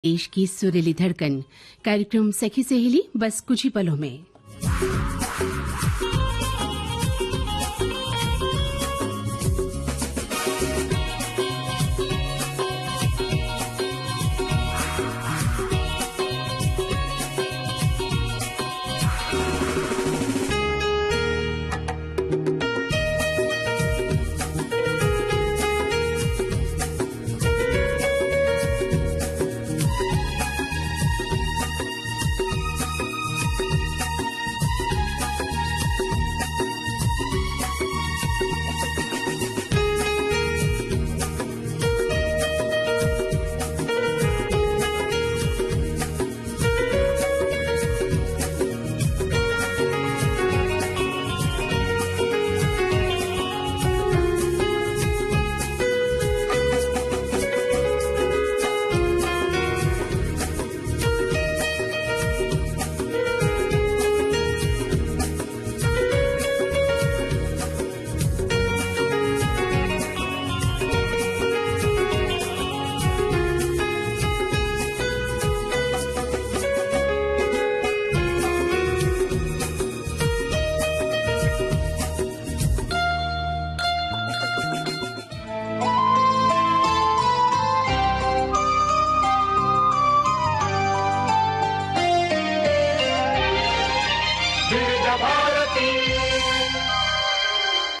देश की सुरीली धड़कन कार्यक्रम सखी सहेली बस कुछ ही पलों में।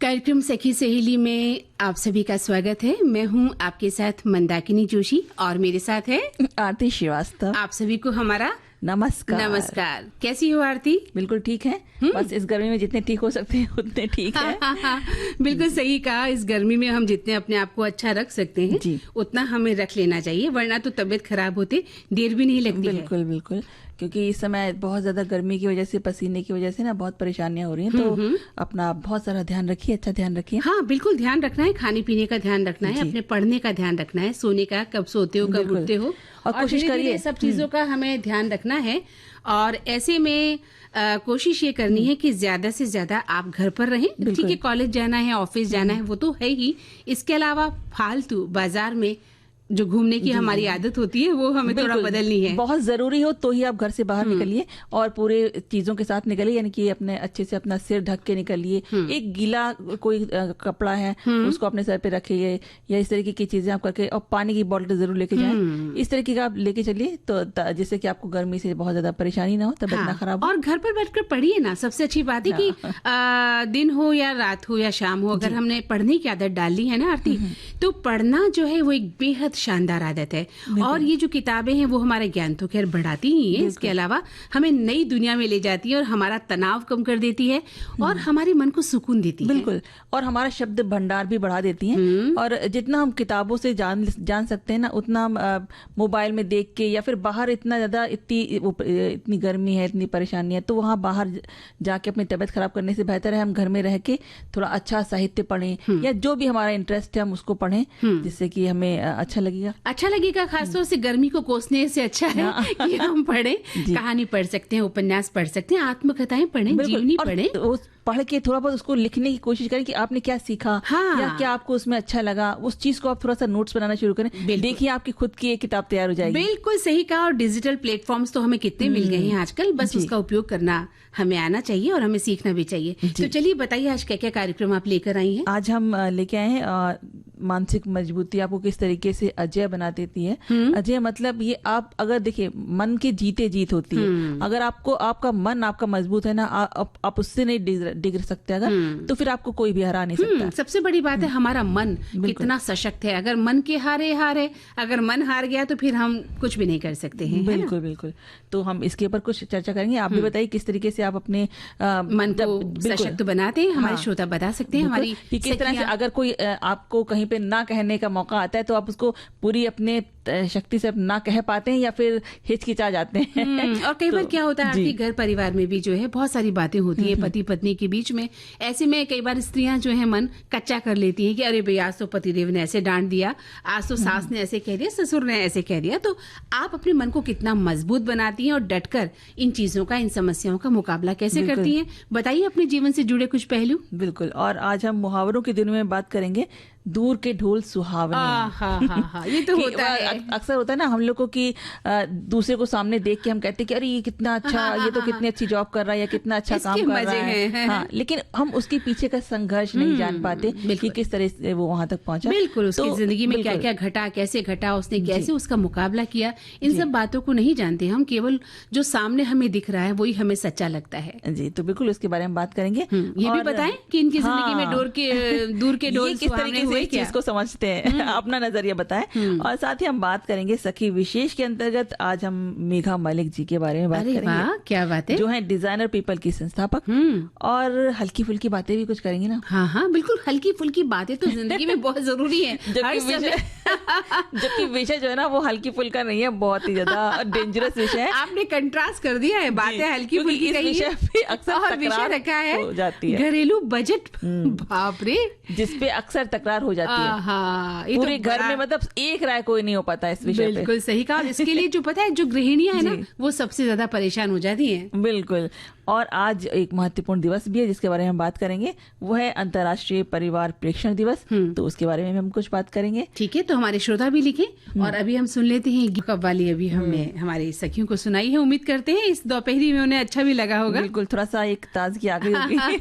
कार्यक्रम सखी सहेली में आप सभी का स्वागत है। मैं हूं आपके साथ मंदाकिनी जोशी और मेरे साथ है आरती श्रीवास्तव। आप सभी को हमारा नमस्कार। नमस्कार। कैसी हो आरती? बिल्कुल ठीक है। बस इस गर्मी में जितने ठीक हो सकते हैं उतने ठीक है। बिल्कुल सही कहा। इस गर्मी में हम जितने अपने आप को अच्छा रख सकते हैं जी। उतना हमें रख लेना चाहिए, वरना तो तबीयत खराब होते देर भी नहीं लगती है। बिल्कुल बिल्कुल, क्योंकि इस समय बहुत ज्यादा गर्मी की वजह से, पसीने की वजह से ना बहुत परेशानियां हो रही हैं। तो अपना बहुत सारा ध्यान रखिए, अच्छा ध्यान रखिए। हाँ बिल्कुल, ध्यान रखना है। खाने पीने का ध्यान रखना है, अपने पढ़ने का ध्यान रखना है, सोने का, कब सोते हो कब उठते हो, और कोशिश करिए सब चीजों का हमें ध्यान रखना है। और ऐसे में कोशिश ये करनी है कि ज्यादा से ज्यादा आप घर पर रहें। ठीक है, कॉलेज जाना है, ऑफिस जाना है, वो तो है ही। इसके अलावा फालतू बाजार में जो घूमने की हमारी आदत होती है वो हमें थोड़ा बदलनी है। बहुत जरूरी हो तो ही आप घर से बाहर निकलिए और पूरे चीजों के साथ निकलिए, यानी कि अपने अच्छे से अपना सिर ढक के निकलिए। एक गीला कोई कपड़ा है उसको अपने सर पे रखिए, या इस तरीके की चीजें आप करके, और पानी की बोतल जरूर लेके जाएं। इस तरीके का आप लेके चलिए, तो जिससे कि आपको गर्मी से बहुत ज्यादा परेशानी ना हो, तबियत ना खराब हो। और घर पर बैठकर पढ़िए ना। सबसे अच्छी बात है कि दिन हो या रात हो या शाम हो, अगर हमने पढ़ने की आदत डाल ली है ना आरती, तो पढ़ना जो है वो एक बेहद शानदार आदत है। और ये जो किताबें हैं वो हमारा ज्ञान तो खैर बढ़ाती ही है, इसके अलावा हमें नई दुनिया में ले जाती है और हमारा तनाव कम कर देती है और हमारे मन को सुकून देती है। बिल्कुल, और हमारा शब्द भंडार भी बढ़ा देती हैं। और जितना हम किताबों से जान सकते हैं ना, उतना मोबाइल में देख के या फिर बाहर इतना ज्यादा इतनी गर्मी है, इतनी परेशानी है, तो वहाँ बाहर जाके अपनी तबियत खराब करने से बेहतर है हम घर में रह के थोड़ा अच्छा साहित्य पढ़ें, या जो भी हमारा इंटरेस्ट है हम उसको पढ़ें, जिससे कि हमें अच्छा लगेगा। खासतौर से गर्मी को कोसने से अच्छा है कि हम पढ़ें। कहानी पढ़ सकते हैं, उपन्यास पढ़ सकते हैं, आत्मकथाएं पढ़ें, जीवनी पढ़ें। पढ़ के थोड़ा बहुत उसको लिखने की कोशिश करें कि आपने क्या सीखा, या क्या आपको उसमें अच्छा लगा। उस चीज को आप थोड़ा सा नोट्स बनाना शुरू करें, देखिए आपकी खुद की एक किताब तैयार हो जाएगी। बिल्कुल सही कहा। और डिजिटल प्लेटफॉर्म्स तो हमें कितने मिल गए हैं आजकल, बस उसका उपयोग करना हमें आना चाहिए और हमें सीखना भी चाहिए। तो चलिए बताइए आज क्या क्या कार्यक्रम आप लेकर आई हैं? आज हम लेके आए हैं मानसिक मजबूती आपको किस तरीके से अजय बना देती है। अजय मतलब ये, आप अगर देखिए मन की जीते जीत होती है। अगर आपका मन आपका मजबूत है ना, आप उससे नहीं डिग सकते अगर, तो फिर आपको कोई भी हरा नहीं सकता। सबसे बड़ी बात है हमारा मन कितना सशक्त है। अगर मन के हारे अगर मन हार गया तो फिर हम कुछ भी नहीं कर सकते हैं। बिल्कुल बिल्कुल। तो हम इसके ऊपर कुछ चर्चा करेंगे। आप भी बताइए किस तरीके से आप अपने मन को सशक्त बनाते हैं। हमारे श्रोता बता सकते हैं हमारी किस तरह से, अगर कोई आपको कहीं पे ना कहने का मौका आता है तो आप उसको पूरी अपने शक्ति से ना कह पाते हैं या फिर हिचकिचा जाते हैं। और कई बार क्या होता है आपके घर परिवार में भी जो है बहुत सारी बातें होती हैं पति पत्नी के बीच में। ऐसे में कई बार स्त्रियां जो है मन कच्चा कर लेती हैं कि अरे भई आज तो पतिदेव ने ऐसे डांट दिया, आज तो सास ने ऐसे कह दिया, ससुर ने ऐसे कह दिया। तो आप अपने मन को कितना मजबूत बनाती हैं और डटकर इन चीजों का, इन समस्याओं का मुकाबला कैसे करती हैं? बताइए अपने जीवन से जुड़े कुछ पहलू। बिल्कुल। और आज हम मुहावरों के दिन में बात करेंगे दूर के ढोल सुहावने। हाँ, ये तो कि होता है। अक्सर होता है ना हम लोगों की दूसरे को सामने देख के हम कहते हैं कि अरे ये कितना अच्छा, ये तो कितनी अच्छी जॉब कर रहा है या कितना अच्छा इसके काम कर मजे रहा है। हैं। हाँ, लेकिन हम उसके पीछे का संघर्ष नहीं जान पाते कि किस तरह से वो वहां तक पहुंचा। बिल्कुल, उसकी तो जिंदगी में क्या बिल्कुल। क्या घटा, कैसे घटा, उसने कैसे उसका मुकाबला किया, इन सब बातों को नहीं जानते हम। केवल जो सामने हमें दिख रहा है वही हमें सच्चा लगता है। जी, तो बिल्कुल उसके बारे में बात करेंगे। ये भी बताएं कि इनकी जिंदगी में दूर के डोर ये किस तरीके से इस चीज को समझते हैं, अपना नजरिया बताएं। और साथ ही हम बात करेंगे सखी विशेष के अंतर्गत। आज हम मेघा मलिक जी के बारे में बात अरे करेंगे, वाह, क्या बात है। जो है डिजाइनर पीपल की संस्थापक। और हल्की फुल्की बातें भी कुछ करेंगे ना। हाँ, बिल्कुल, हल्की फुल्की बातें तो जिंदगी में बहुत जरूरी है। जबकि विषय जो है ना वो हल्की फुल्का नहीं है, बहुत ही ज्यादा डेंजरस विषय है। आपने कंट्रास्ट कर दिया है, बातें हल्की फुल्की कही है और विषय रखा है हो जाती है घरेलू बजट। बाप रे, जिसपे अक्सर तकरार हो जाती है। हाँ, पूरे घर में मतलब एक राय कोई नहीं हो पाता इस विषय पे। बिल्कुल सही कहा। और इसके लिए जो पता है, जो गृहिणियां है ना, वो सबसे ज्यादा परेशान हो जाती हैं। बिल्कुल। और आज एक महत्वपूर्ण दिवस भी है जिसके बारे में हम बात करेंगे, वो है अंतर्राष्ट्रीय परिवार प्रेक्षण दिवस। तो उसके बारे में हम कुछ बात करेंगे। ठीक है, तो हमारे श्रोता भी लिखें और अभी हम सुन लेते हैं कव्वाली। अभी हमने हमारी सखियों को सुनाई है, उम्मीद करते हैं इस दोपहरी में उन्हें अच्छा भी लगा होगा। बिल्कुल, थोड़ा सा एक ताजगी आ गई होगी।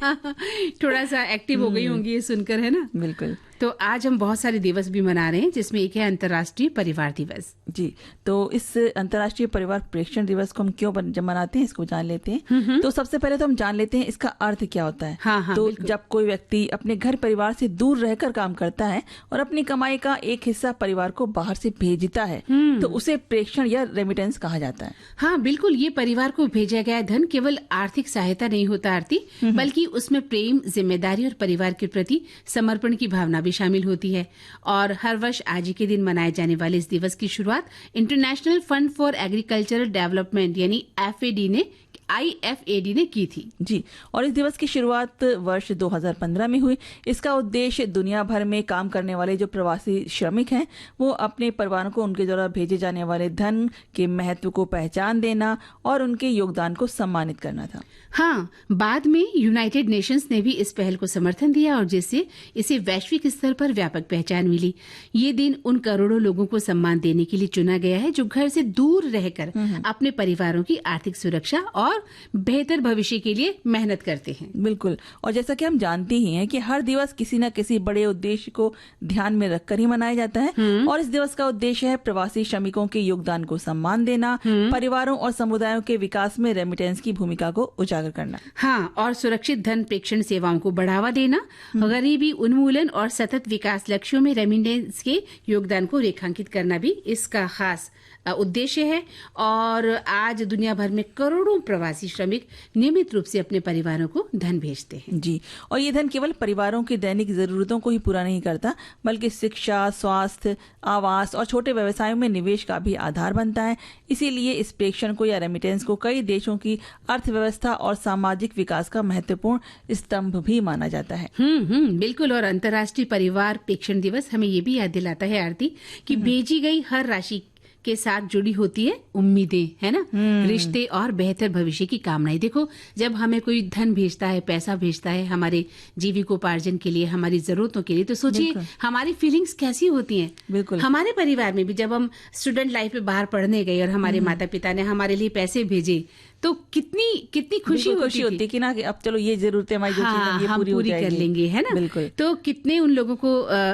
थोड़ा सा एक्टिव हो गई होंगी ये सुनकर, है ना। बिल्कुल। तो आज हम बहुत सारे दिवस भी मना रहे हैं, जिसमें एक है अंतर्राष्ट्रीय परिवार दिवस। जी, तो इस अंतर्राष्ट्रीय परिवार प्रेक्षण दिवस को हम क्यों मनाते हैं, इसको जान लेते हैं। तो सबसे पहले तो हम जान लेते हैं इसका अर्थ क्या होता है। हाँ, तो जब कोई व्यक्ति अपने घर परिवार से दूर रहकर काम करता है और अपनी कमाई का एक हिस्सा परिवार को बाहर से भेजता है, तो उसे प्रेक्षण या रेमिटेंस कहा जाता है। हाँ, बिल्कुल, ये परिवार को भेजा गया धन केवल आर्थिक सहायता नहीं होता आरती, बल्कि उसमें प्रेम, जिम्मेदारी और परिवार के प्रति समर्पण की भावना शामिल होती है। और हर वर्ष आज ही के दिन मनाए जाने वाले इस दिवस की शुरुआत international fund for agricultural development यानी IFAD ने की थी। जी, और इस दिवस की शुरुआत वर्ष 2015 में हुई। इसका उद्देश्य दुनिया भर में काम करने वाले जो प्रवासी श्रमिक हैं, वो अपने परिवारों को उनके द्वारा भेजे जाने वाले धन के महत्व को पहचान देना और उनके योगदान को सम्मानित करना था। हाँ, बाद में यूनाइटेड नेशंस ने भी इस पहल को समर्थन दिया और जिससे इसे वैश्विक स्तर पर व्यापक पहचान मिली। ये दिन उन करोड़ों लोगों को सम्मान देने के लिए चुना गया है जो घर से दूर रहकर अपने परिवारों की आर्थिक सुरक्षा और बेहतर भविष्य के लिए मेहनत करते हैं। बिल्कुल, और जैसा कि हम जानते ही हैं कि हर दिवस किसी न किसी बड़े उद्देश्य को ध्यान में रखकर ही मनाया जाता है। और इस दिवस का उद्देश्य है प्रवासी श्रमिकों के योगदान को सम्मान देना, परिवारों और समुदायों के विकास में रेमिटेंस की भूमिका को उजागर करना। हाँ, और सुरक्षित धन प्रेषण सेवाओं को बढ़ावा देना, गरीबी उन्मूलन और सतत विकास लक्ष्यों में रेमिटेंस के योगदान को रेखांकित करना भी इसका खास उद्देश्य है। और आज दुनिया भर में करोड़ों प्रवासी श्रमिक नियमित रूप से अपने परिवारों को धन भेजते हैं। जी, और ये धन केवल परिवारों की दैनिक जरूरतों को ही पूरा नहीं करता, बल्कि शिक्षा, स्वास्थ्य, आवास और छोटे व्यवसायों में निवेश का भी आधार बनता है। इसीलिए इस प्रेषण को या रेमिटेंस को कई देशों की अर्थव्यवस्था और सामाजिक विकास का महत्वपूर्ण स्तंभ भी माना जाता है। बिल्कुल। और अंतर्राष्ट्रीय परिवार प्रेषण दिवस हमें ये भी याद दिलाता है आरती कि भेजी गई हर राशि के साथ जुड़ी होती है उम्मीदें, है ना, रिश्ते और बेहतर भविष्य की कामनाएं। देखो, जब हमें कोई धन भेजता है, पैसा भेजता है हमारे जीविकोपार्जन के लिए, हमारी जरूरतों के लिए, तो सोचिए हमारी फीलिंग्स कैसी होती हैं। बिल्कुल। हमारे परिवार में भी जब हम स्टूडेंट लाइफ में बाहर पढ़ने गए और हमारे माता पिता ने हमारे लिए पैसे भेजे, तो कितनी खुशी होती कि ना कि अब चलो ये जरूरतें हमारी जो चीजें ये हम पूरी कर लेंगे, है ना। बिल्कुल। तो कितने उन लोगों को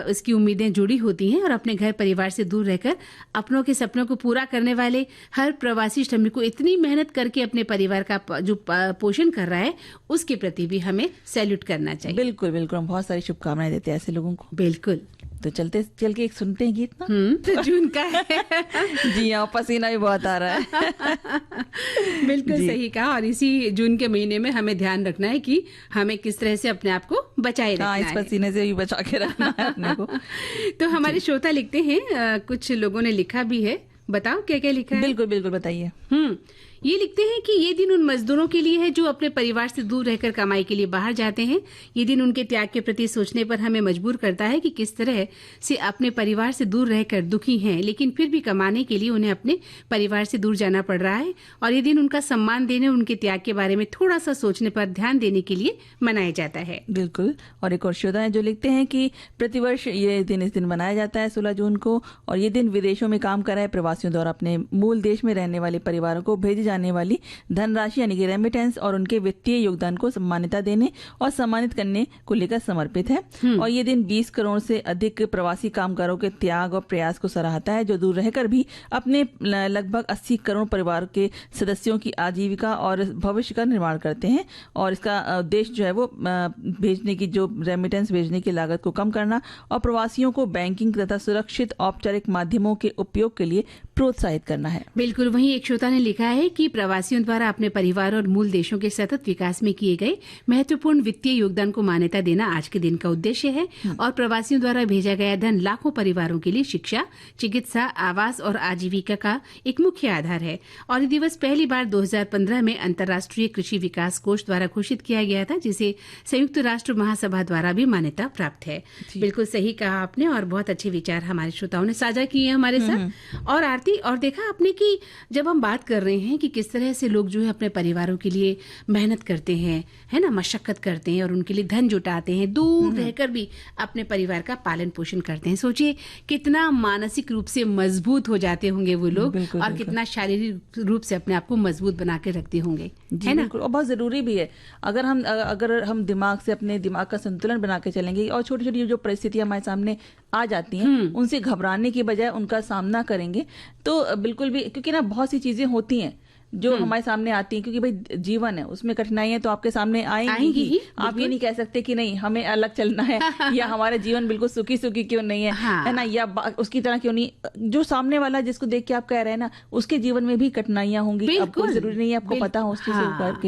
इसकी उम्मीदें जुड़ी होती हैं और अपने घर परिवार से दूर रहकर अपनों के सपनों को पूरा करने वाले हर प्रवासी श्रमिक को इतनी मेहनत करके अपने परिवार का जो पोषण कर रहा है, उसके प्रति भी हमें सैल्यूट करना चाहिए। बिल्कुल बिल्कुल, हम बहुत सारी शुभकामनाएं देते हैं ऐसे लोगों को। बिल्कुल। तो चल के एक सुनते हैं गीत ना। तो जून का है। जी हाँ, पसीना भी बहुत आ रहा है। बिल्कुल सही कहा। और इसी जून के महीने में हमें ध्यान रखना है कि हमें किस तरह से अपने आप को बचाए रखना है। इस पसीने से भी बचा के रखना है अपने को। तो हमारे श्रोता लिखते हैं, कुछ लोगों ने लिखा भी है, बताओ क्या क्या लिखा है। बिल्कुल बिल्कुल, बताइए। ये लिखते हैं कि ये दिन उन मजदूरों के लिए है जो अपने परिवार से दूर रहकर कमाई के लिए बाहर जाते हैं। ये दिन उनके त्याग के प्रति सोचने पर हमें मजबूर करता है कि किस तरह से अपने परिवार से दूर रहकर दुखी हैं, लेकिन फिर भी कमाने के लिए उन्हें अपने परिवार से दूर जाना पड़ रहा है। और ये दिन उनका सम्मान देने, उनके त्याग के बारे में थोड़ा सा सोचने पर ध्यान देने के लिए मनाया जाता है। बिल्कुल। और एक और श्रोता है जो लिखते हैं कि प्रतिवर्ष ये दिन इस दिन मनाया जाता है 16 जून को, और ये दिन विदेशों में काम कर रहे प्रवासियों द्वारा अपने मूल देश में रहने वाले परिवारों को भेजी जाने वाली धनराशि यानी कि रेमिटेंस और उनके वित्तीय योगदान को मान्यता देने और सम्मानित करने को लेकर समर्पित है। और ये दिन 20 करोड़ से अधिक प्रवासी कामगारों के त्याग और प्रयास को सराहता है, जो दूर रहकर भी अपने लगभग 80 करोड़ परिवार के सदस्यों की आजीविका और भविष्य का निर्माण करते हैं। और इसका उद्देश्य जो है वो भेजने की जो रेमिटेंस भेजने की लागत को कम करना और प्रवासियों को बैंकिंग तथा सुरक्षित औपचारिक माध्यमों के उपयोग के लिए प्रोत्साहित करना है। बिल्कुल। वहीं एक श्रोता ने लिखा है कि प्रवासियों द्वारा अपने परिवार और मूल देशों के सतत विकास में किए गए महत्वपूर्ण वित्तीय योगदान को मान्यता देना आज के दिन का उद्देश्य है। और प्रवासियों द्वारा भेजा गया धन लाखों परिवारों के लिए शिक्षा, चिकित्सा, आवास और आजीविका का एक मुख्य आधार है। और ये दिवस पहली बार 2015 में अंतर्राष्ट्रीय कृषि विकास कोष द्वारा घोषित किया गया था, जिसे संयुक्त राष्ट्र महासभा द्वारा भी मान्यता प्राप्त है। बिल्कुल सही कहा आपने, और बहुत अच्छे विचार हमारे श्रोताओं ने साझा किए हैं हमारे साथ। और आरती, और देखा आपने कि जब हम बात कर रहे हैं कि किस तरह से लोग जो है अपने परिवारों के लिए मेहनत करते हैं, है ना, मशक्कत करते हैं और उनके लिए धन जुटाते हैं, दूर रहकर भी अपने परिवार का पालन पोषण करते हैं। सोचिए कितना मानसिक रूप से मजबूत हो जाते होंगे वो लोग, और कितना शारीरिक रूप से अपने आप को मजबूत बना के रखते होंगे, है ना। और बहुत जरूरी भी है। अगर हम दिमाग से अपने दिमाग का संतुलन बना के चलेंगे और छोटी छोटी जो परिस्थितियां हमारे सामने आ जाती हैं उनसे घबराने की बजाय उनका सामना करेंगे तो बिल्कुल भी, क्योंकि ना बहुत सी चीजें होती हैं जो हमारे सामने आती हैं, क्योंकि भाई जीवन है, उसमें कठिनाइयां तो आपके सामने आएंगी ही। आप ये नहीं कह सकते कि नहीं हमें अलग चलना है या हमारा जीवन बिल्कुल सुखी सुखी क्यों नहीं है, है ना, या उसकी तरह क्यों नहीं। जो सामने वाला जिसको देख के आप कह रहे हैं ना, उसके जीवन में भी कठिनाइयां होंगी। आपको जरूरी नहीं है आपको पता हो उसकी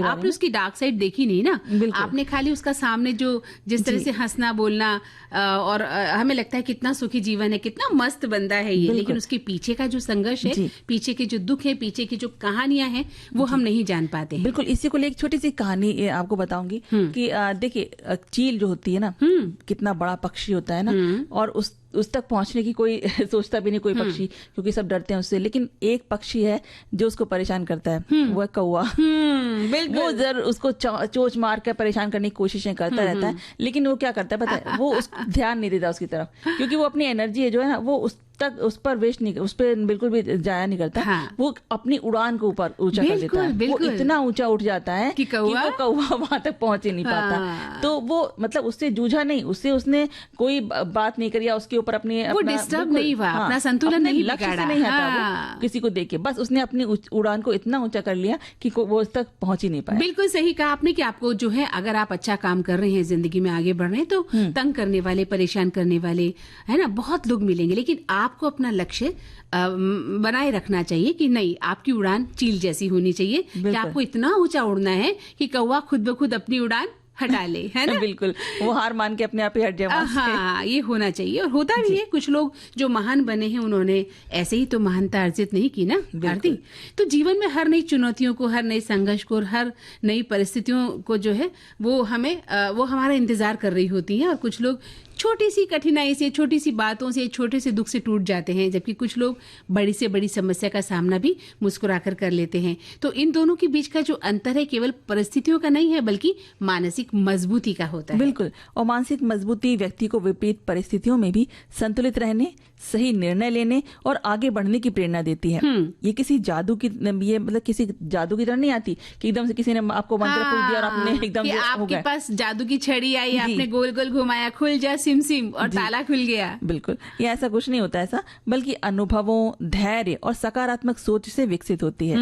आपने उसकी डार्क साइड देखी नहीं ना, आपने खाली उसका सामने जो जिस तरह से हंसना बोलना, और हमें लगता है कितना सुखी जीवन है, कितना मस्त बंदा है ये, लेकिन उसके पीछे का जो संघर्ष है, पीछे के जो दुख है, पीछे की जो कहानियां हैं, वो हम नहीं जान पाते। बिल्कुल। इसी को लेकर एक छोटी सी कहानी आपको बताऊंगी कि देखिए चील जो होती है ना, कितना बड़ा पक्षी होता है ना, और उस तक पहुंचने की कोई सोचता भी नहीं कोई पक्षी, क्योंकि सब डरते हैं उससे। लेकिन एक पक्षी है जो उसको परेशान करता है, वो है कौवा। वो जरूर उसको चोंच मार कर परेशान करने की कोशिशें करता रहता है, लेकिन वो क्या करता है पता है, वो ध्यान नहीं देता उसकी तरफ, क्योंकि वो अपनी एनर्जी है जो है ना वो उस पर वेस्ट नहीं, उस पर बिल्कुल भी जाया नहीं करता। वो अपनी उड़ान को ऊपर ऊंचा कर देता है, वो इतना ऊंचा उठ जाता है कि कौवा वहां तक पहुंच ही नहीं पाता। तो वो मतलब उससे जूझा नहीं, उसने कोई बात नहीं करी, उसके ऊपर वो डिस्टर्ब नहीं हुआ, अपना संतुलन नहीं बिगाड़ा, नहीं हटा किसी को देख के, बस उसने अपनी उड़ान को इतना ऊंचा कर लिया कि वो उस तक पहुंच ही नहीं पाया। बिल्कुल सही कहा आपने कि आपको जो है, अगर आप अच्छा काम कर रहे हैं, जिंदगी में आगे बढ़ रहे हैं, तो तंग करने वाले, परेशान करने वाले, है ना, बहुत लोग मिलेंगे, लेकिन आपको अपना लक्ष्य बनाए रखना चाहिए कि नहीं, आपकी उड़ान चील जैसी होनी चाहिए कि आपको इतना ऊंचा उड़ना है कि कौवा खुद ब खुद अपनी उड़ान हटा ले, है ना। बिल्कुल, वो हार मान के अपने आप ही हट जाए। हाँ, ये होना चाहिए, और होता भी है। कुछ लोग जो महान बने हैं, उन्होंने ऐसे ही तो महानता अर्जित नहीं की ना आरती। तो जीवन में हर नई चुनौतियों को, हर नई संघर्ष को और हर नई परिस्थितियों को जो है वो हमारा इंतजार कर रही होती है। और कुछ लोग छोटी सी कठिनाई से, छोटी सी बातों से, छोटे से दुख से टूट जाते हैं, जबकि कुछ लोग बड़ी से बड़ी समस्या का सामना भी मुस्कुराकर कर लेते हैं। तो इन दोनों के बीच का जो अंतर है केवल परिस्थितियों का नहीं है, बल्कि मानसिक मजबूती का होता है। बिल्कुल। और मानसिक मजबूती व्यक्ति को विपरीत परिस्थितियों में भी संतुलित रहने, सही निर्णय लेने और आगे बढ़ने की प्रेरणा देती है। ये किसी जादू की तरह नहीं आती कि एकदम से किसी ने आपको मंत्र फूंक दिया और आपने एकदम से आपके पास जादू की छड़ी आई, आपने गोल गोल घुमाया, खुल जा सिम और ताला खुल गया। बिल्कुल, ये ऐसा कुछ नहीं होता ऐसा, बल्कि अनुभवों, धैर्य और सकारात्मक सोच से विकसित होती है।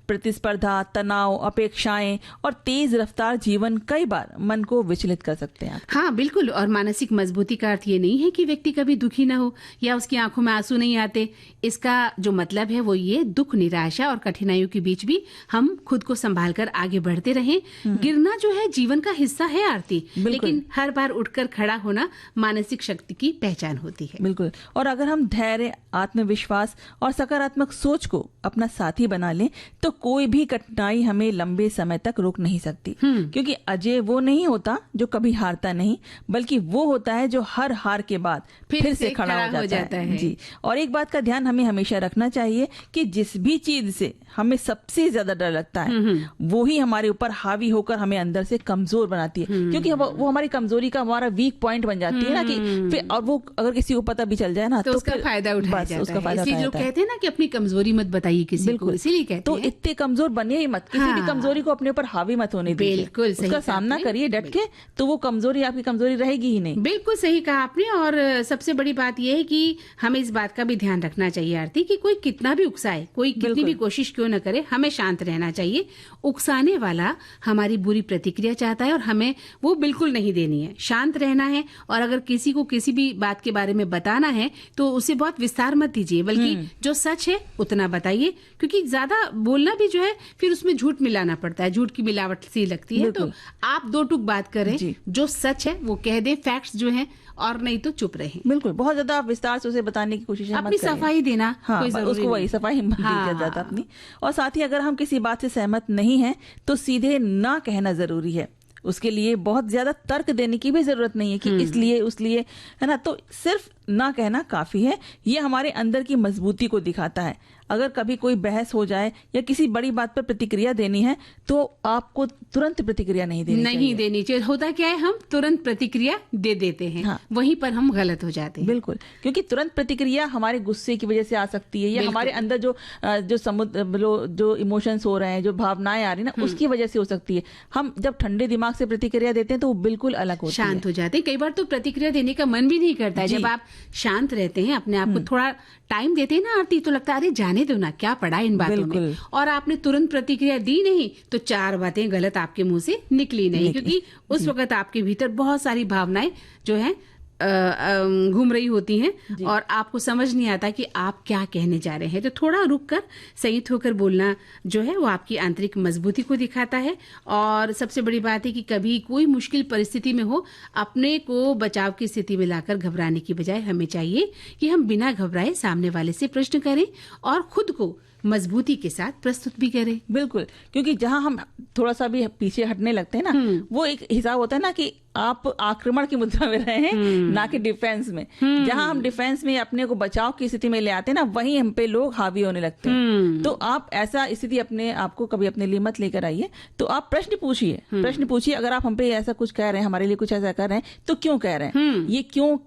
प्रतिस्पर्धा, तनाव, अपेक्षाएं और तेज रफ्तार जीवन कई बार मन को विचलित कर सकते हैं। हाँ बिल्कुल। और मानसिक मजबूती का अर्थ ये नहीं है कि व्यक्ति कभी दुखी ना हो या उसकी आंखों में आंसू नहीं आते। इसका जो मतलब है वो ये, दुख, निराशा और कठिनाइयों के बीच भी हम खुद को संभाल कर आगे बढ़ते रहें। गिरना जो है जीवन का हिस्सा है आरती, लेकिन हर बार उठकर खड़ा होना मानसिक शक्ति की पहचान होती है। बिल्कुल। और अगर हम धैर्य, आत्मविश्वास और सकारात्मक सोच को अपना साथी बना लें तो कोई भी कठिनाई हमें लंबे समय तक रोक नहीं सकती, क्योंकि अजय वो नहीं होता जो कभी हारता नहीं, बल्कि वो होता है जो हर हार के बाद फिर से खड़ा हो जाता है। जी। और एक बात का ध्यान हमें हमेशा रखना चाहिए कि जिस भी चीज से हमें सबसे ज्यादा डर लगता है वो ही हमारे ऊपर हावी होकर हमें अंदर से कमजोर बनाती है, क्योंकि वो हमारी कमजोरी का हमारा वीक पॉइंट बन जाती है ना, कि फिर और वो अगर किसी को पता भी चल जाए ना तो उसका फायदा उठाया जाता है। इसलिए जो कहते हैं ना कि अपनी कमजोरी मत बताइए किसी को, इसीलिए कहते तो हैं इतने कमजोर बनिए ही मत, किसी भी कमजोरी को अपने ऊपर हावी मत होने दीजिए। बिल्कुल सही उसका सामना करिए डट के, तो वो कमजोरी आपकी कमजोरी रहेगी ही नहीं। बिल्कुल सही कहा आपने। और सबसे बड़ी बात यह है कि हमें इस बात का भी ध्यान रखना चाहिए आरती कि कोई कितना भी उकसाए, कोई कितनी भी कोशिश क्यों न करे, हमें शांत रहना चाहिए। उकसाने वाला हमारी बुरी प्रतिक्रिया चाहता है और हमें वो बिल्कुल नहीं देनी है, शांत रहना है। और अगर किसी को किसी भी बात के बारे में बताना है तो उसे बहुत विस्तार मत दीजिए, बल्कि जो सच है उतना बताइए, क्योंकि ज्यादा बोलना भी जो है फिर उसमें झूठ मिलाना पड़ता है, झूठ की मिलावट सी लगती है। तो आप दो टूक बात करें, जो सच है वो कह दें, फैक्ट्स जो है, और नहीं तो चुप रहे। बिल्कुल। बहुत ज्यादा आप विस्तार से उसे बताने की कोशिश अपनी सफाई देना, हाँ, कोई जरूरी उसको वही सफाई दी जाता अपनी। और साथ ही अगर हम किसी बात से सहमत नहीं है तो सीधे ना कहना जरूरी है। उसके लिए बहुत ज्यादा तर्क देने की भी जरूरत नहीं है कि इसलिए उसलिए, है ना। तो सिर्फ ना कहना काफी है। ये हमारे अंदर की मजबूती को दिखाता है। अगर कभी कोई बहस हो जाए या किसी बड़ी बात पर प्रतिक्रिया देनी है तो आपको तुरंत प्रतिक्रिया नहीं देनी चाहिए। होता क्या है, हम तुरंत प्रतिक्रिया दे देते हैं। हाँ। वहीं पर हम गलत हो जाते हैं। बिल्कुल, क्योंकि तुरंत प्रतिक्रिया हमारे गुस्से की वजह से आ सकती है, या हमारे अंदर जो इमोशंस हो रहे हैं, जो भावनाएं आ रही है ना, उसकी वजह से हो सकती है। हम जब ठंडे दिमाग से प्रतिक्रिया देते हैं तो वो बिल्कुल अलग होती है, शांत हो जाते हैं। कई बार तो प्रतिक्रिया देने का मन भी नहीं करता है। जब आप शांत रहते हैं, अपने आप को थोड़ा टाइम देते हैं ना आरती, तो लगता है अरे जाने दो ना, क्या पड़ा इन बातों में। और आपने तुरंत प्रतिक्रिया दी नहीं तो चार बातें गलत आपके मुंह से निकली नहीं, क्योंकि उस वक्त आपके भीतर बहुत सारी भावनाएं जो है घूम रही होती हैं और आपको समझ नहीं आता कि आप क्या कहने जा रहे हैं। तो थोड़ा रुक कर संयत होकर बोलना जो है वो आपकी आंतरिक मजबूती को दिखाता है। और सबसे बड़ी बात है कि कभी कोई मुश्किल परिस्थिति में हो, अपने को बचाव की स्थिति में लाकर घबराने की बजाय हमें चाहिए कि हम बिना घबराए सामने वाले से प्रश्न करें और खुद को मजबूती के साथ प्रस्तुत भी करें। बिल्कुल, क्योंकि जहां हम थोड़ा सा भी पीछे हटने लगते हैं ना, वो एक हिसाब होता है ना कि आप आक्रमण की मुद्रा में रहे हैं, ना कि डिफेंस में। जहां हम डिफेंस में अपने को बचाव की स्थिति में ले आते हैं ना, वहीं हम पे लोग हावी होने लगते हैं। तो आप ऐसा स्थिति अपने आपको कभी अपने लिए मत लेकर आइए। तो आप प्रश्न पूछिए। अगर आप हम पे ऐसा कुछ कह रहे हैं, हमारे लिए कुछ ऐसा कर रहे हैं, तो क्यों कह रहे हैं, ये क्यों,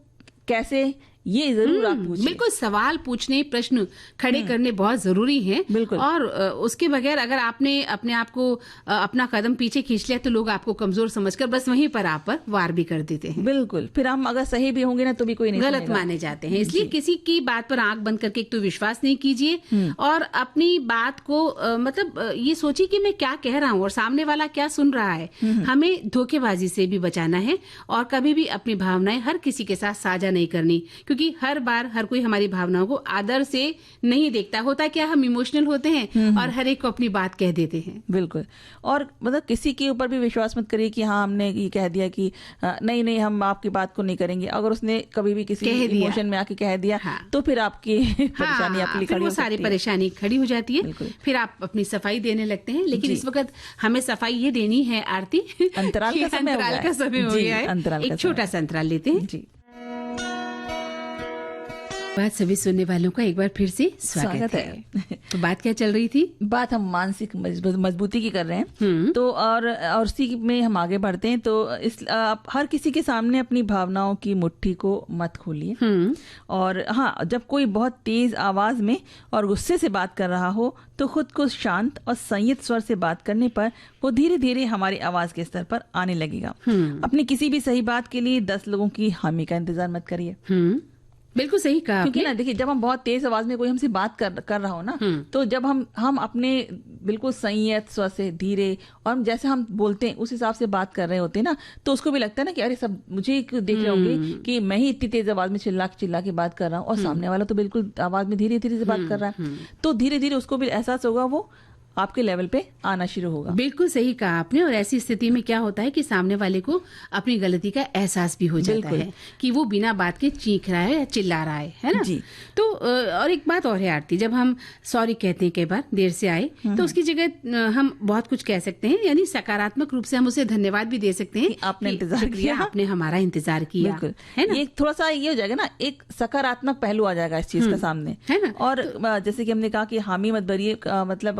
कैसे, ये जरूर आप पूछिए। बिल्कुल, सवाल पूछने, प्रश्न खड़े करने बहुत जरूरी हैं। बिल्कुल। और उसके बगैर अगर आपने अपने आप को अपना कदम पीछे खींच लिया तो लोग आपको कमजोर समझकर बस वहीं पर आप पर वार भी कर देते हैं। बिल्कुल, फिर हम अगर सही भी होंगे ना तो भी कोई नहीं गलत माने जाते हैं। इसलिए किसी की बात पर आंख बंद करके एक तो विश्वास नहीं कीजिए और अपनी बात को मतलब ये सोचिए कि मैं क्या कह रहा हूँ और सामने वाला क्या सुन रहा है। हमें धोखेबाजी से भी बचाना है और कभी भी अपनी भावनाएं हर किसी के साथ साझा नहीं करनी, क्योंकि हर बार हर कोई हमारी भावनाओं को आदर से नहीं देखता। होता क्या, हम इमोशनल होते हैं और हर एक को अपनी बात कह देते हैं। बिल्कुल। और मतलब किसी के ऊपर भी विश्वास मत करिए कि हाँ हमने ये कह दिया कि नहीं हम आपकी बात को नहीं करेंगे। अगर उसने कभी भी किसी इमोशन में आके कह दिया तो फिर आपकी परेशानी आपके लिए खड़ी हो सकती है। सारी परेशानी खड़ी हो जाती है, फिर आप अपनी सफाई देने लगते हैं। लेकिन इस वक्त हमें सफाई ये देनी है आरती, अंतराल का समय हो गया है। एक छोटा सा अंतराल लेते हैं जी। बात सभी सुनने वालों का एक बार फिर से स्वागत है। तो बात क्या चल रही थी? बात हम मानसिक मजबूती की कर रहे हैं। तो और उसी में हम आगे बढ़ते हैं। तो हर किसी के सामने अपनी भावनाओं की मुट्ठी को मत खोलिए। और हाँ, जब कोई बहुत तेज आवाज में और गुस्से से बात कर रहा हो तो खुद को शांत और संयत स्वर से बात करने पर वो धीरे धीरे हमारी आवाज के स्तर पर आने लगेगा। अपनी किसी भी सही बात के लिए 10 लोगों की हामी का इंतजार मत करिए। बिल्कुल सही कहा, क्योंकि ना देखिए, जब हम बहुत तेज आवाज में कोई हमसे बात कर रहा हो ना, तो जब हम अपने बिल्कुल संयत स्वर से धीरे और हम जैसे हम बोलते हैं उस हिसाब से बात कर रहे होते हैं ना, तो उसको भी लगता है ना कि अरे सब मुझे देख रहे होंगे कि मैं ही इतनी तेज आवाज में चिल्ला के बात कर रहा हूँ और सामने वाला तो बिल्कुल आवाज में धीरे धीरे से बात कर रहा है। तो धीरे धीरे उसको भी एहसास होगा, वो आपके लेवल पे आना शुरू होगा। बिल्कुल सही कहा आपने। और ऐसी स्थिति में क्या होता है कि सामने वाले को अपनी गलती का एहसास भी हो जाता है कि वो बिना बात के चीख रहा है या चिल्ला रहा है ना। जी। तो और एक बात और है आरती, जब हम सॉरी कहते हैं कई बार देर से आए, तो उसकी जगह हम बहुत कुछ कह सकते हैं, यानी सकारात्मक रूप से हम उसे धन्यवाद भी दे सकते हैं, आपने इंतजार किया, आपने हमारा इंतजार किया, है ना। ये थोड़ा सा ये हो जाएगा ना, एक सकारात्मक पहलू आ जाएगा इस चीज का सामने, है ना। और जैसे कि हमने कहा कि हामी मत भरिए, मतलब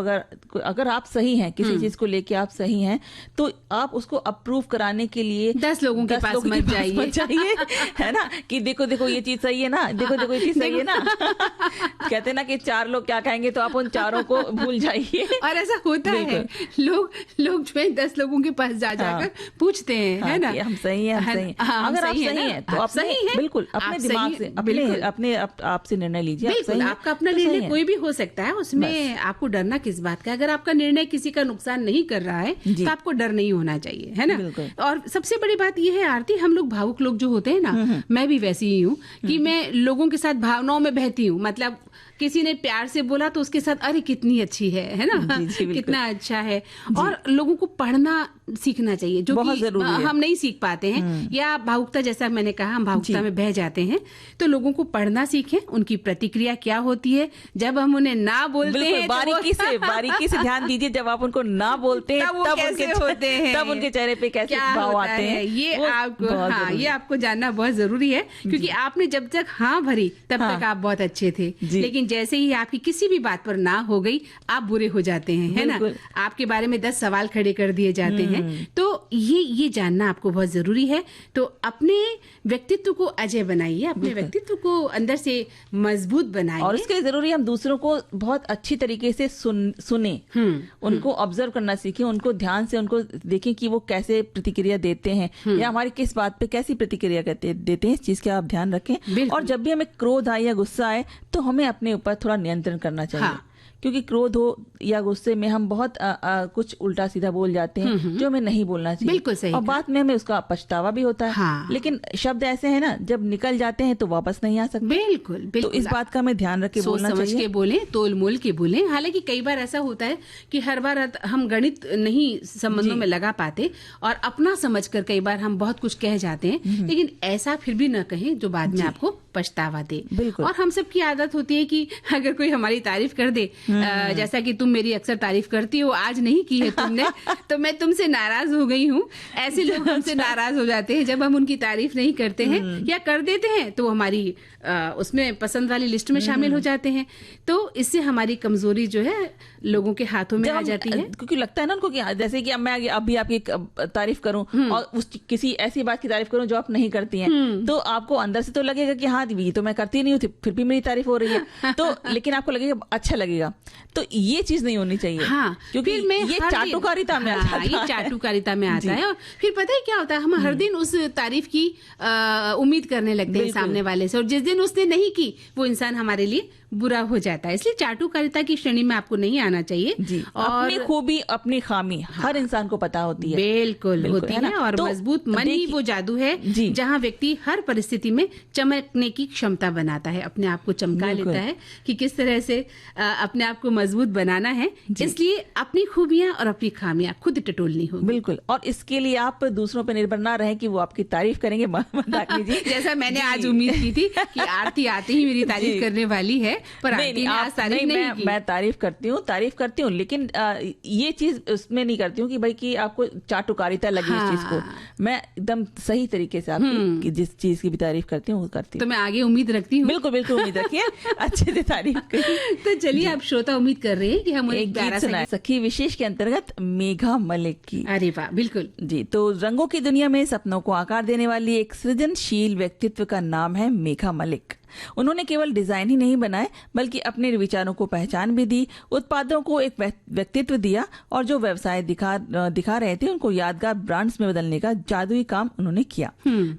अगर आप सही हैं किसी चीज को लेके, आप सही हैं, तो आप उसको अप्रूव कराने के लिए 10 लोगों के पास मत जाइए, है ना, कि देखो देखो ये चीज सही है ना, देखो देखो ये चीज सही है ना। कहते ना कि 4 लोग क्या कहेंगे, तो आप उन 4 को भूल जाइए। और ऐसा होता है, लोग जो है 10 लोगों के पास जाकर पूछते हैं, है ना, हम सही हैं, हम सही हैं। अगर आप सही हैं तो आप सही हैं, बिल्कुल अपने दिमाग से अपने आपसे निर्णय लीजिए। बिल्कुल, आपका अपना निर्णय कोई भी हो सकता है, उसमें आपको डरना किस बात का। अगर आपका निर्णय किसी का नुकसान नहीं कर रहा है तो आपको डर नहीं होना चाहिए, है ना। और सबसे बड़ी बात यह है आरती, हम लोग भावुक लोग जो होते हैं ना, मैं भी वैसी ही हूँ कि मैं लोगों के साथ भावनाओं में बहती हूँ। मतलब किसी ने प्यार से बोला तो उसके साथ अरे कितनी अच्छी है ना, कितना अच्छा है। और लोगों को पढ़ना सीखना चाहिए, जो कि हम नहीं सीख पाते हैं, या भावुकता, जैसा मैंने कहा, हम भावुकता में बह जाते हैं। तो लोगों को पढ़ना सीखें, उनकी प्रतिक्रिया क्या होती है जब हम उन्हें ना बोलते हैं। बारीकी से ध्यान दीजिए, जब आप उनको ना बोलते हैं तब उनके चेहरे पे कैसे भाव आते हैं, ये आपको जानना बहुत जरूरी है। क्योंकि आपने जब तक हाँ भरी तब तक आप बहुत अच्छे थे, लेकिन जैसे ही आपकी किसी भी बात पर ना हो गई, आप बुरे हो जाते हैं, है ना। आपके बारे में 10 सवाल खड़े कर दिए जाते हैं। तो ये जानना आपको बहुत जरूरी है। तो अपने व्यक्तित्व को अजय बनाइए, अपने व्यक्तित्व को अंदर से मजबूत बनाइए, और उसके लिए जरूरी हम दूसरों को बहुत अच्छी तरीके से सुने, उनको ऑब्जर्व करना सीखें, उनको ध्यान से उनको देखें कि वो कैसे प्रतिक्रिया देते हैं, या हमारी किस बात पे कैसी प्रतिक्रिया देते हैं, इस चीज का आप ध्यान रखें। और जब भी हमें क्रोध आए या गुस्सा आए, तो हमें अपने ऊपर थोड़ा नियंत्रण करना चाहिए। क्योंकि क्रोध हो या गुस्से में हम बहुत कुछ उल्टा सीधा बोल जाते हैं, जो हमें नहीं बोलना चाहिए। बिल्कुल सही। और बाद में हमें उसका पछतावा भी होता है। लेकिन शब्द ऐसे हैं ना, जब निकल जाते हैं तो वापस नहीं आ सकते। बिल्कुल। तो इस बात का हमें ध्यान रख के बोलना चाहिए, सोच समझ के बोले, तोल मोल के बोले। हालांकि कई बार ऐसा होता है कि हर बार हम गणित नहीं संबंधों में लगा पाते, और अपना समझ कर कई बार हम बहुत कुछ कह जाते हैं, लेकिन ऐसा फिर भी न कहें जो बाद में आपको पछतावा दे। और हम सबकी आदत होती है कि अगर कोई हमारी तारीफ कर दे, जैसा कि तुम मेरी अक्सर तारीफ करती हो, आज नहीं की है तुमने, तो मैं तुमसे नाराज हो गई हूँ। ऐसे लोग हमसे नाराज हो जाते हैं जब हम उनकी तारीफ नहीं करते हैं, या कर देते हैं तो हमारी उसमें पसंद वाली लिस्ट में शामिल हो जाते हैं। तो इससे हमारी कमजोरी जो है लोगों के हाथों में आ जाती है। क्योंकि लगता है ना उनको कि जैसे कि अब मैं अभी आपकी तारीफ करूं और किसी ऐसी बात की तारीफ करूं जो आप नहीं करती हैं, तो आपको अंदर से तो लगेगा कि हाँ ये तो मैं करती नहीं हूँ, फिर भी मेरी तारीफ हो रही है, तो लेकिन आपको लगेगा अच्छा लगेगा। तो ये चीज नहीं होनी चाहिए। क्योंकि ये चाटुकारिता में आता है, ये चाटुकारिता में आता है। और फिर पता है क्या होता है, हम हर दिन उस तारीफ की उम्मीद करने लगते हैं सामने वाले से, और जिस दिन उसने नहीं की वो इंसान हमारे लिए बुरा हो जाता है। इसलिए चाटुकारिता की श्रेणी में आपको नहीं आना चाहिए। और अपनी खूबी अपनी खामी हर इंसान को पता होती है। बिल्कुल होती है। और तो मजबूत मन ही वो जादू है जहाँ व्यक्ति हर परिस्थिति में चमकने की क्षमता बनाता है, अपने आप को चमका लेता है कि किस तरह से अपने आप को मजबूत बनाना है। इसलिए अपनी खूबियां और अपनी खामियां खुद टटोलनी होगी। बिल्कुल। और इसके लिए आप दूसरों पर निर्भर ना रहे कि वो आपकी तारीफ करेंगे। जैसा मैंने आज उम्मीद की थी कि आरती आते ही मेरी तारीफ करने वाली है, पर मैं तारीफ करती हूँ, लेकिन ये चीज उसमें नहीं करती हूँ कि भाई कि आपको चाटुकारिता लगे इस चीज को। मैं एकदम सही तरीके से आपकी जिस चीज की भी तारीफ करती हूँ वो करती हूँ। तो मैं आगे उम्मीद रखती हूँ। बिल्कुल बिल्कुल उम्मीद रखिए अच्छे से तारीफ करिए। तो चलिए आप श्रोता उम्मीद कर रहे हैं कि हम एक प्यारा सा सखी विशेष के अंतर्गत मेघा मलिक की। अरे वाह, बिल्कुल जी। तो रंगों की दुनिया में सपनों को आकार देने वाली एक सृजनशील व्यक्तित्व का नाम है मेघा मलिक। उन्होंने केवल डिजाइन ही नहीं बनाए बल्कि अपने विचारों को पहचान भी दी, उत्पादों को एक व्यक्तित्व दिया, और जो व्यवसाय दिखा रहे थे उनको यादगार ब्रांड्स में बदलने का जादुई काम उन्होंने किया।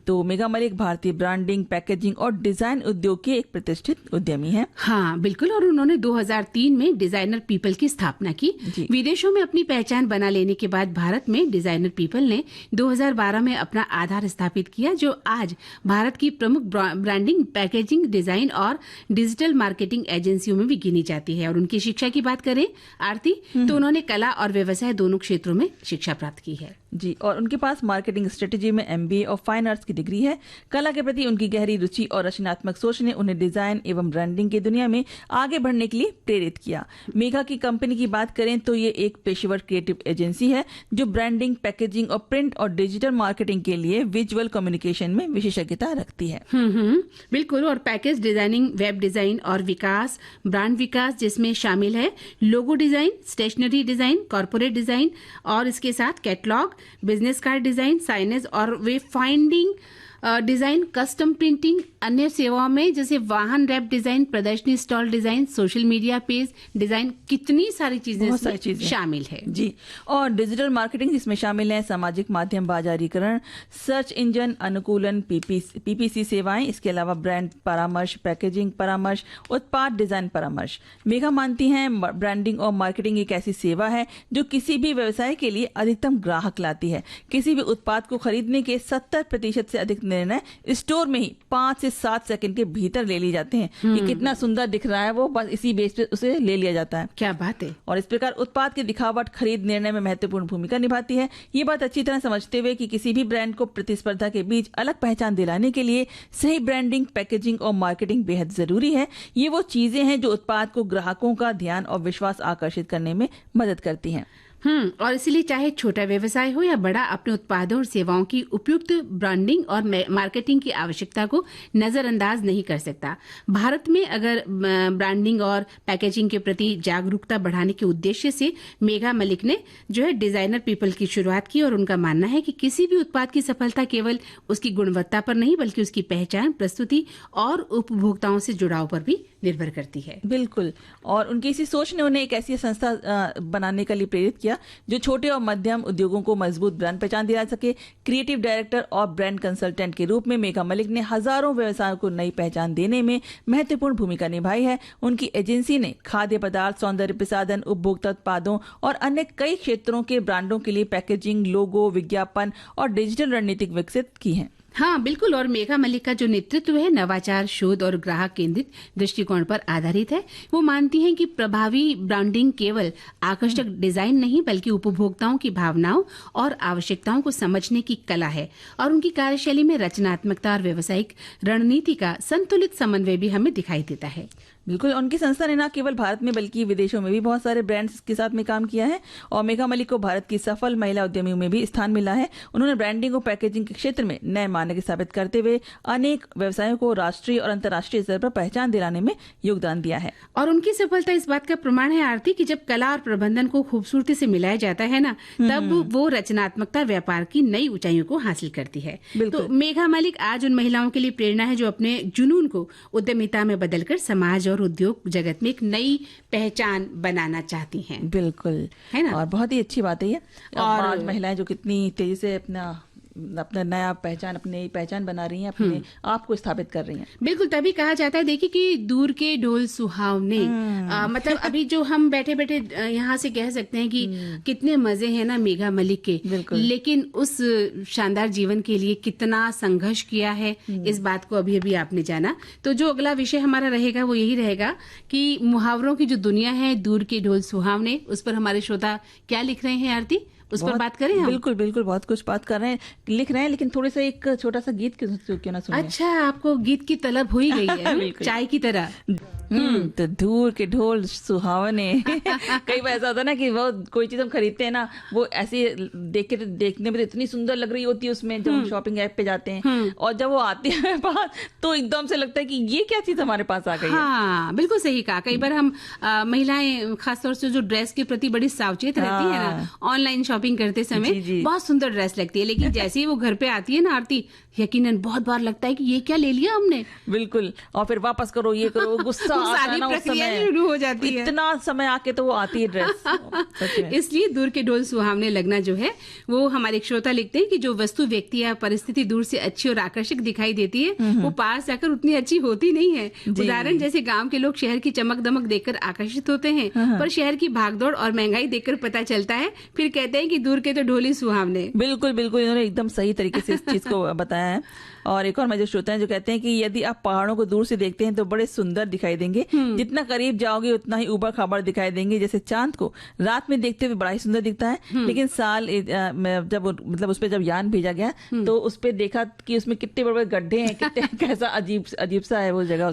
तो मेघा मलिक भारतीय ब्रांडिंग, पैकेजिंग और डिजाइन उद्योग के एक प्रतिष्ठित उद्यमी हैं। हाँ बिल्कुल। और उन्होंने 2003 में डिजाइनर पीपल की स्थापना की। विदेशों में अपनी पहचान बना लेने के बाद भारत में डिजाइनर पीपल ने 2012 में अपना आधार स्थापित किया, जो आज भारत की प्रमुख ब्रांडिंग, पैकेजिंग, डिजाइन और डिजिटल मार्केटिंग एजेंसियों में भी गिनी जाती है। और उनकी शिक्षा की बात करें आरती, तो उन्होंने कला और व्यवसाय दोनों क्षेत्रों में शिक्षा प्राप्त की है जी। और उनके पास मार्केटिंग स्ट्रेटेजी में MBA और फाइन आर्ट्स की डिग्री है। कला के प्रति उनकी गहरी रुचि और रचनात्मक सोच ने उन्हें डिजाइन एवं ब्रांडिंग की दुनिया में आगे बढ़ने के लिए प्रेरित किया। मेघा की कंपनी की बात करें तो ये एक पेशेवर क्रिएटिव एजेंसी है जो ब्रांडिंग, पैकेजिंग और प्रिंट और डिजिटल मार्केटिंग के लिए विजुअल कम्युनिकेशन में विशेषज्ञता रखती है। बिल्कुल। और पैकेज डिजाइनिंग, वेब डिजाइन और विकास, ब्रांड विकास जिसमें शामिल है logo design, stationery design, corporate design और इसके साथ catalogue, business card design, signage और way finding design, custom printing, अन्य सेवाओं में जैसे वाहन रैप डिजाइन, प्रदर्शनी stall design, social media page design, कितनी सारी चीजें शामिल है जी। और डिजिटल मार्केटिंग जिसमें शामिल है सामाजिक माध्यम बाजारीकरण, सर्च इंजन अनुकूलन, PPC सेवाएं, इसके अलावा ब्रांड परामर्श, पैकेजिंग परामर्श, उत्पाद डिजाइन परामर्श। मेघा मानती हैं ब्रांडिंग और मार्केटिंग एक ऐसी सेवा है जो किसी भी व्यवसाय के लिए अधिकतम ग्राहक लाती है। किसी भी उत्पाद को खरीदने के 70% से अधिक निर्णय स्टोर में ही 5 से 7 सेकंड के भीतर ले लिए जाते हैं। ये कितना सुंदर दिख रहा है वो बस इसी बेस पे उसे ले लिया जाता है। क्या बात है। और इस प्रकार उत्पाद की दिखावट खरीद निर्णय में महत्वपूर्ण भूमिका निभाती है। ये बात अच्छी तरह समझते हुए कि किसी भी ब्रांड को प्रतिस्पर्धा के बीच अलग पहचान दिलाने के लिए सही ब्रांडिंग, पैकेजिंग और मार्केटिंग बेहद जरूरी है। ये वो चीजें हैं जो उत्पाद को ग्राहकों का ध्यान और विश्वास आकर्षित करने में मदद करती हैं। और इसलिए चाहे छोटा व्यवसाय हो या बड़ा, अपने उत्पादों और सेवाओं की उपयुक्त ब्रांडिंग और मार्केटिंग की आवश्यकता को नजरअंदाज नहीं कर सकता। भारत में अगर ब्रांडिंग और पैकेजिंग के प्रति जागरूकता बढ़ाने के उद्देश्य से मेघा मलिक ने जो है डिजाइनर पीपल की शुरुआत की। और उनका मानना है कि किसी भी उत्पाद की सफलता केवल उसकी गुणवत्ता पर नहीं बल्कि उसकी पहचान, प्रस्तुति और उपभोक्ताओं से जुड़ाव पर भी निर्भर करती है। बिल्कुल। और उनकी इसी सोच ने उन्हें एक ऐसी संस्था बनाने के लिए प्रेरित किया जो छोटे और मध्यम उद्योगों को मजबूत ब्रांड पहचान दिला सके। क्रिएटिव डायरेक्टर और ब्रांड कंसल्टेंट के रूप में मेघा मलिक ने हजारों व्यवसायों को नई पहचान देने में महत्वपूर्ण भूमिका निभाई है। उनकी एजेंसी ने खाद्य पदार्थ, सौंदर्य प्रसाधन, उपभोक्ता उत्पादों और अन्य कई क्षेत्रों के ब्रांडों के लिए पैकेजिंग, लोगो, विज्ञापन और डिजिटल रणनीति विकसित की है। हाँ बिल्कुल। और मेघा मलिक का जो नेतृत्व है नवाचार, शोध और ग्राहक केंद्रित दृष्टिकोण पर आधारित है। वो मानती हैं कि प्रभावी ब्रांडिंग केवल आकर्षक डिजाइन नहीं बल्कि उपभोक्ताओं की भावनाओं और आवश्यकताओं को समझने की कला है। और उनकी कार्यशैली में रचनात्मकता और व्यावसायिक रणनीति का संतुलित समन्वय भी हमें दिखाई देता है। बिल्कुल। उनकी संस्था ने न केवल भारत में बल्कि विदेशों में भी बहुत सारे ब्रांड्स के साथ में काम किया है। और मेघा मलिक को भारत की सफल महिला उद्यमियों में भी स्थान मिला है। उन्होंने ब्रांडिंग और पैकेजिंग के क्षेत्र में नए मानक स्थापित करते हुए अनेक व्यवसायों को राष्ट्रीय और अंतर्राष्ट्रीय स्तर पर पहचान दिलाने में योगदान दिया है। और उनकी सफलता इस बात का प्रमाण है आरती कि जब कला और प्रबंधन को खूबसूरती से मिलाया जाता है ना, तब वो रचनात्मकता व्यापार की नई ऊंचाइयों को हासिल करती है। तो मेघा मलिक आज उन महिलाओं के लिए प्रेरणा है जो अपने जुनून को उद्यमिता में बदलकर समाज और उद्योग जगत में एक नई पहचान बनाना चाहती हैं। बिल्कुल, है ना। और बहुत ही अच्छी बात है ये। और आज महिलाएं जो कितनी तेजी से अपना नया पहचान, अपनी पहचान बना रही हैं, अपने आप को स्थापित कर रही हैं। बिल्कुल। तभी कहा जाता है, देखिए कि दूर के ढोल सुहावने, मतलब अभी जो हम बैठे बैठे यहाँ से कह सकते हैं कि कितने मजे हैं ना मेघा मलिक के, लेकिन उस शानदार जीवन के लिए कितना संघर्ष किया है, इस बात को अभी अभी आपने जाना। तो जो अगला विषय हमारा रहेगा वो यही रहेगा कि मुहावरों की जो दुनिया है, दूर के ढोल सुहावने, उस पर हमारे श्रोता क्या लिख रहे हैं आरती, उस पर बात करें हम? बिल्कुल बिल्कुल, बहुत कुछ बात कर रहे हैं, लिख रहे हैं, लेकिन थोड़ा सा एक छोटा सा गीत क्यों ना सुने। अच्छा, आपको गीत की तलब हो ही गई है चाय की तरह। तो दूर के ढोल सुहावने। कई बार ऐसा होता है ना कि वो कोई चीज हम खरीदते हैं ना, वो ऐसे देखने में इतनी सुंदर लग रही होती है उसमें, जब हम शॉपिंग ऐप पे जाते हैं, और जब वो आती है पास तो एकदम से लगता है कि ये क्या चीज हमारे पास आ गई है। हाँ बिल्कुल सही कहा। कई बार हम महिलाएं खासतौर से जो ड्रेस के प्रति बड़ी सावचेत रहती है ना, ऑनलाइन शॉपिंग करते समय बहुत सुंदर ड्रेस लगती है, लेकिन जैसे ही वो घर पे आती है ना आरती, यकीनन बहुत बार लगता है कि ये क्या ले लिया हमने। बिल्कुल। और फिर वापस करो, ये करो, गुस्सा सारी प्रक्रिया शुरू हो जाती है। इतना समय आके तो वो आती है ड्रेस। इसलिए दूर के ढोल सुहावने लगना जो है, वो हमारे श्रोता लिखते हैं कि जो वस्तु, व्यक्ति या परिस्थिति दूर से अच्छी और आकर्षक दिखाई देती है, वो पास जाकर उतनी अच्छी होती नहीं है। उदाहरण जैसे गांव के लोग शहर की चमक दमक देखकर आकर्षित होते हैं, पर शहर की भागदौड़ और महंगाई देखकर पता चलता है, फिर कहते हैं हैं कि दूर के तो ढोली सुहावने। बिल्कुल बिल्कुल, इन्होंने एकदम सही तरीके से इस चीज को बताया है। और एक और हमारे जो श्रोता हैं जो कहते हैं कि यदि आप पहाड़ों को दूर से देखते हैं तो बड़े सुंदर दिखाई देंगे, जितना करीब जाओगे उतना ही ऊबड़ खाबड़ दिखाई देंगे। जैसे चांद को रात में देखते हुए बड़ा ही सुंदर दिखता है, लेकिन जब मतलब उस पर जब यान भेजा गया तो उस पर देखा कि उसमें कितने बड़े बड़े गड्ढे हैं, कितने कैसा अजीब सा है वो जगह।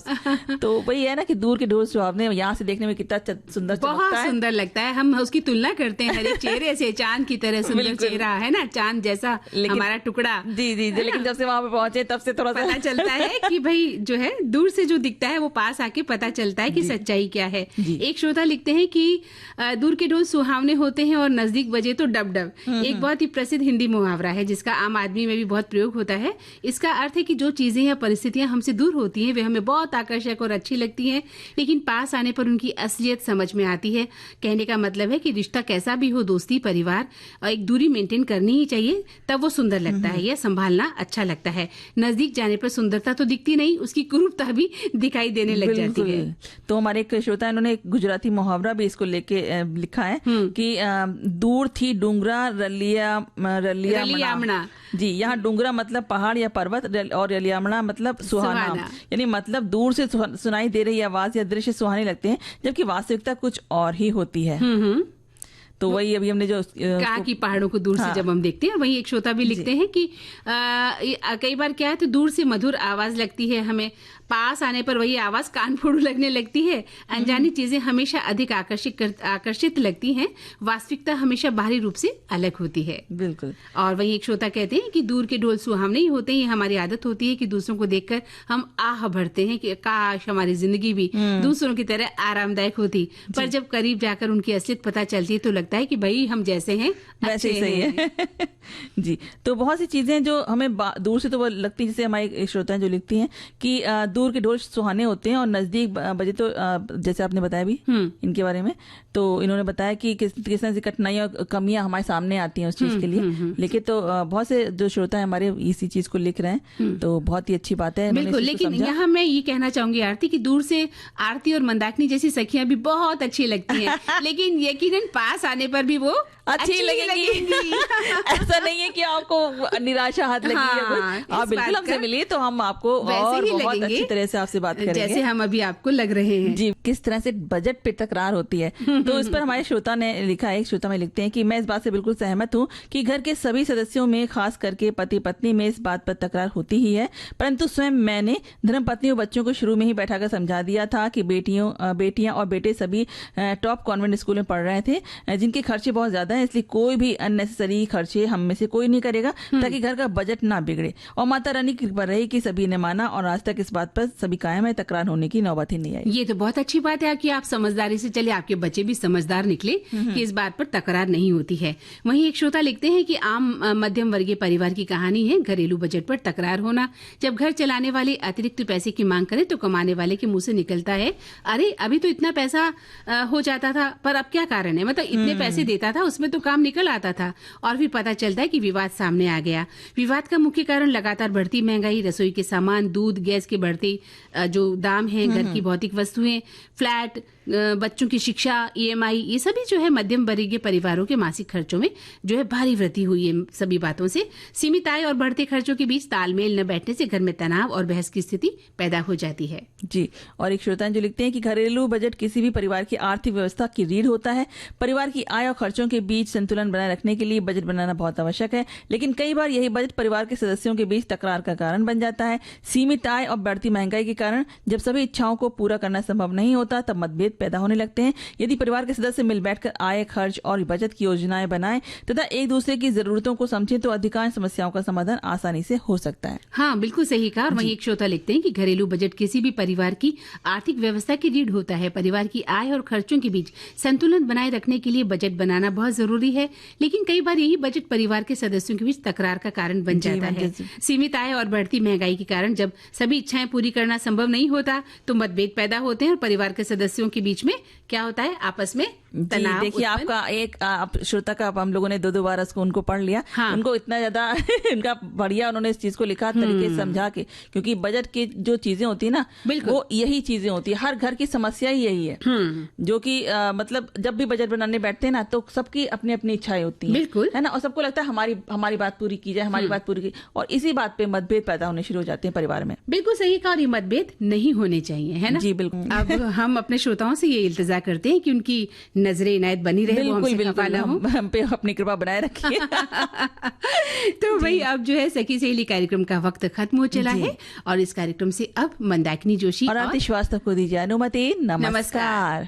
तो वही है ना कि दूर के ढोल सुहावने यहाँ से देखने में कितना सुंदर बहुत सुंदर लगता है। हम उसकी तुलना करते हैं हर एक चेहरे से, चांद की तरह सुंदर चेहरा है ना, चांद जैसा हमारा टुकड़ा। जी जी, लेकिन जब से वहां पे पहुंचे तब से थोड़ा पता चलता है कि भाई जो है दूर से जो दिखता है वो पास आके पता चलता है कि सच्चाई क्या है। एक श्रोता लिखते हैं कि दूर के ढोल सुहावने होते हैं और नजदीक बजे तो डब डब। एक बहुत ही प्रसिद्ध हिंदी मुहावरा है जिसका आम आदमी में भी बहुत प्रयोग होता है। इसका अर्थ है कि जो चीजें या परिस्थितियां हमसे दूर होती हैं वे हमें बहुत आकर्षक और अच्छी लगती हैं, लेकिन पास आने पर उनकी असलियत समझ में आती है। कहने का मतलब है कि रिश्ता कैसा भी हो, दोस्ती परिवार, एक दूरी मेंटेन करनी ही चाहिए, तब वो सुंदर लगता है, यह संभालना अच्छा लगता है। नजदीक जाने पर सुंदरता तो दिखती नहीं, उसकी कुरूपता भी दिखाई देने लग जाती है। तो हमारे एक श्रोता इन्होंने एक गुजराती मुहावरा भी इसको लेके लिखा है कि दूर थी डूंगरा रलियामणा। जी, यहाँ डूंगरा मतलब पहाड़ या पर्वत और रलियामणा मतलब सुहाना, यानी मतलब दूर से सुनाई दे रही आवाज या दृश्य सुहाने लगते हैं, जबकि वास्तविकता कुछ और ही होती है। तो वही अभी हमने जो कहा कि पहाड़ों को दूर से जब हम देखते हैं, वही एक श्रोता भी लिखते हैं कि कई बार क्या है तो दूर से मधुर आवाज लगती है हमें, पास आने पर वही आवाज कान फोड़ू लगने लगती है। अनजानी चीजें हमेशा अधिक आकर्षित लगती हैं, वास्तविकता हमेशा बाहरी रूप से अलग होती है। बिल्कुल। और वही एक श्रोता कहते हैं कि दूर के ढोल सुहावने ही होते हैं। ये हमारी आदत होती है कि दूसरों को देखकर हम आह भरते हैं कि काश हमारी जिंदगी भी दूसरों की तरह आरामदायक होती, पर जब करीब जाकर उनकी असलियत पता चलती है तो लगता है कि भाई हम जैसे हैं वैसे ही सही है। जी, तो बहुत सी चीजें जो हमें दूर से तो वो लगती है, जैसे हमारे श्रोता जो लिखती हैं कि दूर के ढोल सुहाने होते हैं और नजदीक बजे तो जैसे आपने बताया भी इनके बारे में, तो इन्होंने बताया कि किस तरह से कठिनाइयां और कमियां हमारे सामने आती हैं उस चीज के लिए। लेकिन तो बहुत से जो श्रोता है हमारे इसी चीज को लिख रहे हैं, तो बहुत ही अच्छी बात है। बिल्कुल, लेकिन यहाँ मैं ये कहना चाहूंगी आरती कि दूर से आरती और मंदाकिनी जैसी सखियां भी बहुत अच्छी लगती हैं, लेकिन यकीनन पास आने पर भी वो अच्छी लगेंगी। ऐसा नहीं है कि आपको निराशा हाथ लगी है कुछ, आप बिल्कुल हमसे मिलिए तो हम आपको और बहुत अच्छी तरह से आपसे बात करेंगे जैसे हम अभी आपको लग रहे हैं। जी, किस तरह से बजट पे तकरार होती है, तो इस पर हमारे श्रोता ने लिखा है, एक श्रोता में लिखते हैं कि मैं इस बात से बिल्कुल सहमत हूँ कि घर के सभी सदस्यों में खास करके पति पत्नी में इस बात पर तकरार होती ही है, परंतु स्वयं मैंने धर्मपत्नी और बच्चों को शुरू में ही बैठाकर समझा दिया था कि बेटियां और बेटे सभी टॉप कॉन्वेंट स्कूल में पढ़ रहे थे, जिनके खर्चे बहुत ज्यादा है, इसलिए कोई भी अननेसेसरी खर्चे हम में से कोई नहीं करेगा ताकि घर का बजट ना बिगड़े। और माता रानी की कृपा रही कि सभी ने माना और आज तक इस बात पर सभी कायम है, तकरार होने की नौबत ही नहीं आई। ये तो बहुत अच्छी बात है कि आप समझदारी से चले, आपके बच्चे भी समझदार निकले कि इस बात पर तकरार नहीं होती है। वहीं एक श्रोता लिखते हैं कि आम मध्यम वर्गीय परिवार की कहानी है घरेलू बजट पर तकरार होना। जब घर चलाने वाले अतिरिक्त पैसे की मांग करे तो कमाने वाले के मुंह से निकलता है, अरे अभी तो इतना पैसा हो जाता था, पर अब क्या कारण है, मतलब इतने पैसे देता था उसमें तो काम निकल आता था। और फिर पता चलता है कि विवाद सामने आ गया। विवाद का मुख्य कारण लगातार बढ़ती महंगाई, रसोई के सामान, दूध, गैस के बढ़ते जो दाम हैं, घर की भौतिक वस्तुएं, फ्लैट, बच्चों की शिक्षा, EMI, ये सभी जो है मध्यम वर्गीय परिवारों के मासिक खर्चों में जो है भारी वृद्धि हुई है। सभी बातों से सीमित आय और बढ़ते खर्चों के बीच तालमेल न बैठने से घर में तनाव और बहस की स्थिति पैदा हो जाती है। जी, और एक श्रोता जो लिखते हैं कि घरेलू बजट किसी भी परिवार की आर्थिक व्यवस्था की रीढ़ होता है। परिवार की आय और खर्चों के बीच संतुलन बनाए रखने के लिए बजट बनाना बहुत आवश्यक है, लेकिन कई बार यही बजट परिवार के सदस्यों के बीच तकरार का कारण बन जाता है। सीमित आय और बढ़ती महंगाई के कारण जब सभी इच्छाओं को पूरा करना संभव नहीं होता तब मतभेद पैदा होने लगते हैं। यदि परिवार के सदस्य मिल बैठकर आय, खर्च और बचत की योजनाएं बनाएं तथा एक दूसरे की जरूरतों को समझें तो अधिकांश समस्याओं का समाधान आसानी से हो सकता है। हाँ, बिल्कुल सही कहा। और वहीं एक श्रोता लिखते हैं कि घरेलू बजट किसी भी परिवार की आर्थिक व्यवस्था की रीढ़ होता है। परिवार की आय और खर्चों के बीच संतुलन बनाए रखने के लिए बजट बनाना बहुत जरूरी है, लेकिन कई बार यही बजट परिवार के सदस्यों के बीच तकरार का कारण बन जाता है। सीमित आय और बढ़ती महंगाई के कारण जब सभी इच्छाएं पूरी करना संभव नहीं होता तो मतभेद पैदा होते हैं और परिवार के सदस्यों के बीच में क्या होता है, आपस में तनाव। देखिए, आपका एक श्रोता का हम लोगों ने दो बार उनको पढ़ लिया। हाँ। उनको इतना ज्यादा उनका बढ़िया उन्होंने इस चीज को लिखा तरीके से समझा के, क्योंकि बजट की जो चीजें होती है ना, वो यही चीजें होती है। हर घर की समस्या ही यही है, जो कि मतलब जब भी बजट बनाने बैठते हैं ना तो सबकी अपनी अपनी इच्छाएं होती हैं, बिल्कुल। है ना, और सबको लगता है हमारी बात पूरी की जाए, हमारी बात पूरी की, और इसी बात पे मतभेद पैदा होने शुरू हो जाते हैं परिवार में। बिल्कुल सही कहा, और ये मतभेद नहीं होने चाहिए, है ना। जी बिल्कुल। अब हम अपने श्रोताओं से ये इल्तिजा करते हैं कि उनकी नजरे इनायत बनी रहे, वो हमसे हवाला हो, हम पे अपनी कृपा बनाए रखिए। तो भाई अब जो है सखी सहेली कार्यक्रम का वक्त खत्म हो चला है, और इस कार्यक्रम से अब मंदाकिनी जोशी और आरती श्रीवास्तव को दीजिए अनुमति। नमस्कार।